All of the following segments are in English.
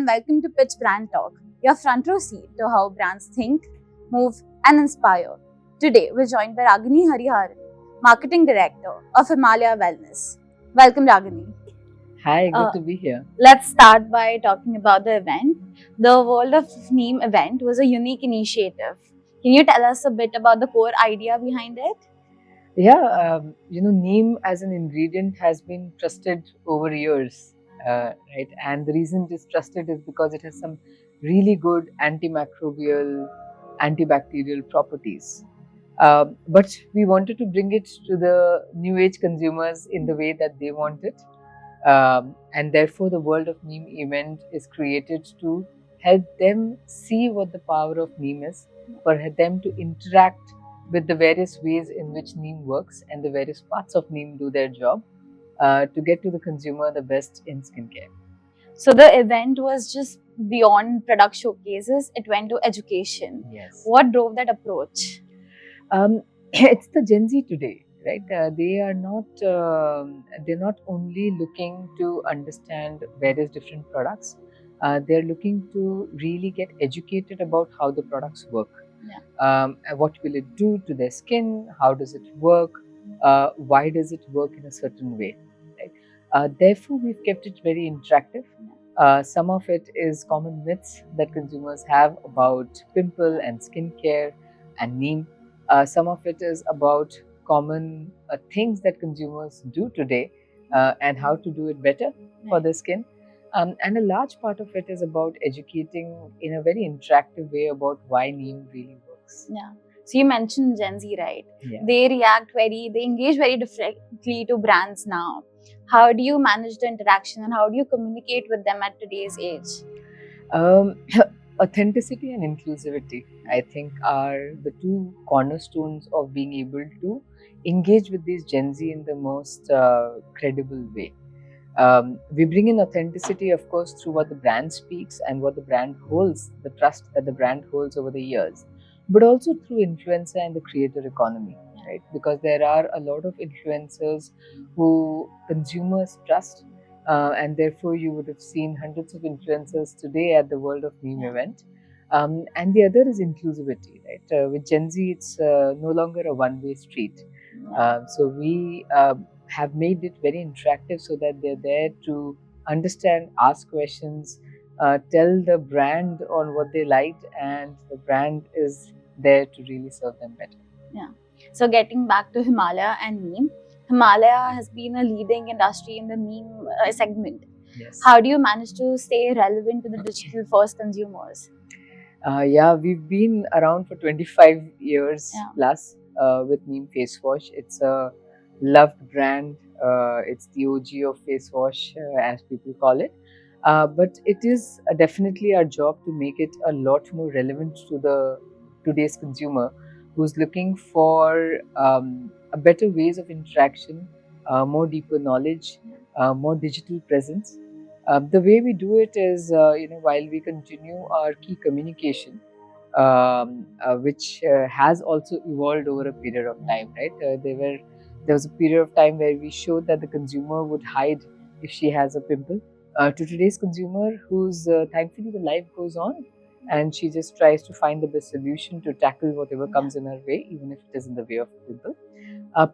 and welcome to Pitch BrandTalk, your front row seat to how brands think, move, and inspire. Today, we're joined by Ragini Hariharan, Marketing Director of Himalaya Wellness. Welcome, Ragini. Hi, good to be here. Let's start by talking about the event. The World of Neem event was a unique initiative. Can you tell us a bit about the core idea behind it? Yeah, Neem as an ingredient has been trusted over years, right? And the reason it is trusted is because it has some really good antimicrobial, antibacterial properties. But we wanted to bring it to the new age consumers in the way that they want it. And therefore, the World of Neem event is created to help them see what the power of Neem is, for them to interact with the various ways in which Neem works and the various parts of Neem do their job to get to the consumer the best in skincare. So the event was just beyond product showcases, it went to education. Yes. What drove that approach? It's the Gen Z today, right? They're not only looking to understand various different products, they're looking to really get educated about how the products work. What will it do to their skin? How does it work? Why does it work in a certain way? Right? Therefore, we've kept it very interactive. Some of it is common myths that consumers have about pimple and skincare and Neem. Some of it is about common things that consumers do today and how to do it better for their skin. And a large part of it is about educating in a very interactive way about why Neem really works. Yeah. So you mentioned Gen Z, right? Yeah. They engage very differently to brands now. How do you manage the interaction and how do you communicate with them at today's age? Authenticity and inclusivity, I think, are the two cornerstones of being able to engage with these Gen Z in the most credible way. We bring in authenticity, of course, through what the brand speaks and what the brand holds, the trust that the brand holds over the years, but also through influencer and the creator economy, right? Because there are a lot of influencers who consumers trust, and therefore you would have seen hundreds of influencers today at the World of Neem event. And the other is inclusivity, right? With Gen Z, it's no longer a one-way street. So we have made it very interactive so that they're there to understand, ask questions, tell the brand on what they liked, and the brand is there to really serve them better. Yeah. So getting back to Himalaya and Neem, Himalaya has been a leading industry in the Neem segment. Yes. How do you manage to stay relevant to the digital first consumers? Yeah, we've been around for 25 years plus with Neem face wash. It's a loved brand. It's the OG of face wash, as people call it. But it is definitely our job to make it a lot more relevant to the today's consumer, who's looking for a better ways of interaction, more deeper knowledge, more digital presence. The way we do it is, while we continue our key communication, which has also evolved over a period of time, right? There was a period of time where we showed that the consumer would hide if she has a pimple. To today's consumer, who's thankfully the life goes on, and she just tries to find the best solution to tackle whatever comes in her way, even if it is in the way of a pimple.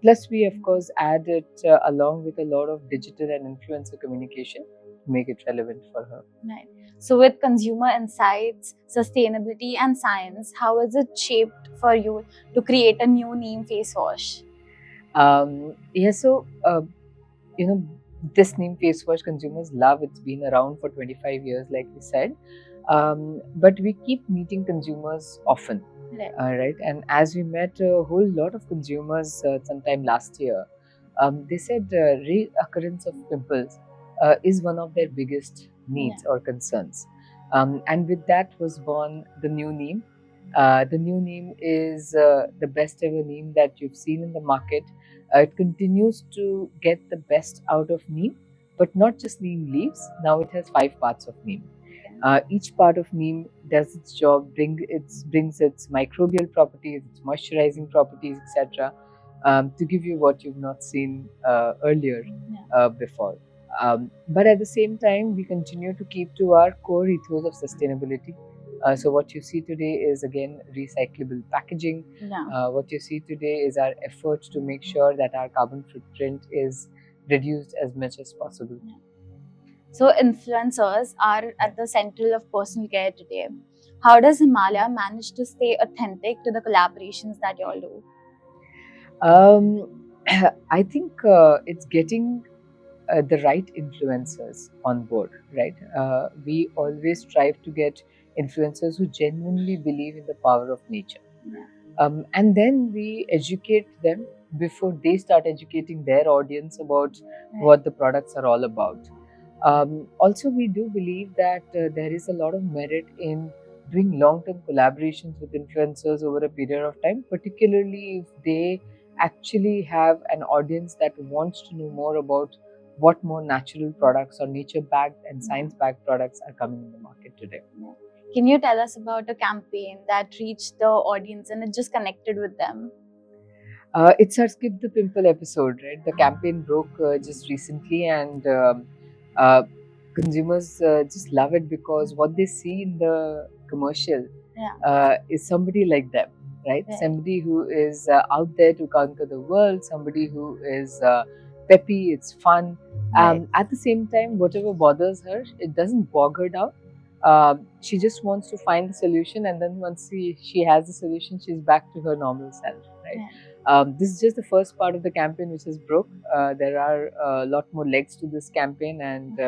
Plus, we of course add it along with a lot of digital and influencer communication to make it relevant for her. Right. So with consumer insights, sustainability and science, how is it shaped for you to create a new Neem face wash? This Neem face wash consumers love. It's been around for 25 years, like we said. But we keep meeting consumers often, right? And as we met a whole lot of consumers sometime last year, they said reoccurrence of pimples is one of their biggest needs or concerns. And with that was born the new Neem. The new Neem is the best ever Neem that you've seen in the market. It continues to get the best out of Neem, but not just Neem leaves. Now it has 5 parts of Neem. Each part of Neem does its job, brings its microbial properties, its moisturizing properties, etc., to give you what you've not seen earlier before. But at the same time, we continue to keep to our core ethos of sustainability. So what you see today is again recyclable packaging. What you see today is our efforts to make sure that our carbon footprint is reduced as much as possible. So influencers are at the central of personal care today. How does Himalaya manage to stay authentic to the collaborations that you all do? I think it's getting the right influencers on board, right? We always strive to get influencers who genuinely believe in the power of nature. And then we educate them before they start educating their audience about what the products are all about. Also, we do believe that there is a lot of merit in doing long-term collaborations with influencers over a period of time, particularly if they actually have an audience that wants to know more about what more natural products or nature-backed and science-backed products are coming in the market today. Can you tell us about a campaign that reached the audience and it just connected with them? It's our Skip the Pimple episode, right? The campaign broke just recently, and consumers just love it because what they see in the commercial is somebody like them, right? Somebody who is out there to conquer the world, somebody who is peppy, it's fun. At the same time, whatever bothers her, it doesn't bog her down. She just wants to find the solution, and then once she has the solution, she's back to her normal self, right? This is just the first part of the campaign which is broke. There are a lot more legs to this campaign, and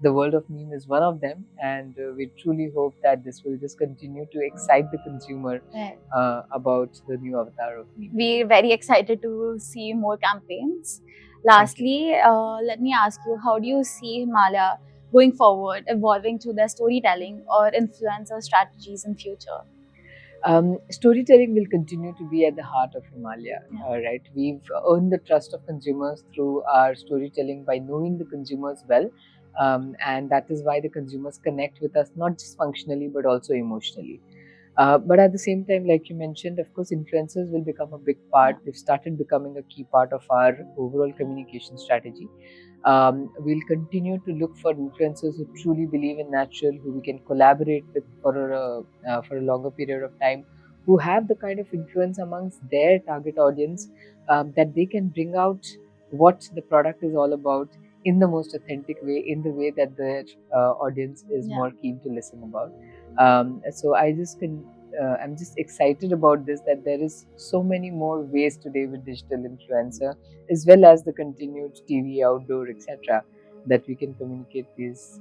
the world of Neem is one of them, and we truly hope that this will just continue to excite the consumer about the new avatar of Neem. We're very excited to see more campaigns. Lastly, let me ask you, how do you see Himalaya going forward, evolving through their storytelling or influencer strategies in future? Storytelling will continue to be at the heart of Himalaya, right? We've earned the trust of consumers through our storytelling by knowing the consumers well. And that is why the consumers connect with us, not just functionally, but also emotionally. But at the same time, like you mentioned, of course, influencers will become a big part. They've started becoming a key part of our overall communication strategy. We'll continue to look for influencers who truly believe in natural, who we can collaborate with for a longer period of time, who have the kind of influence amongst their target audience that they can bring out what the product is all about in the most authentic way, in the way that their audience is more keen to listen about. So I'm just excited about this, that there is so many more ways today with digital influencer, as well as the continued TV, outdoor, etc., that we can communicate these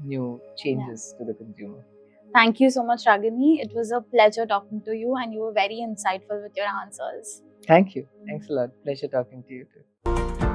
new changes to the consumer. Thank you so much, Ragini. It was a pleasure talking to you, and you were very insightful with your answers. Thank you. Thanks a lot. Pleasure talking to you too.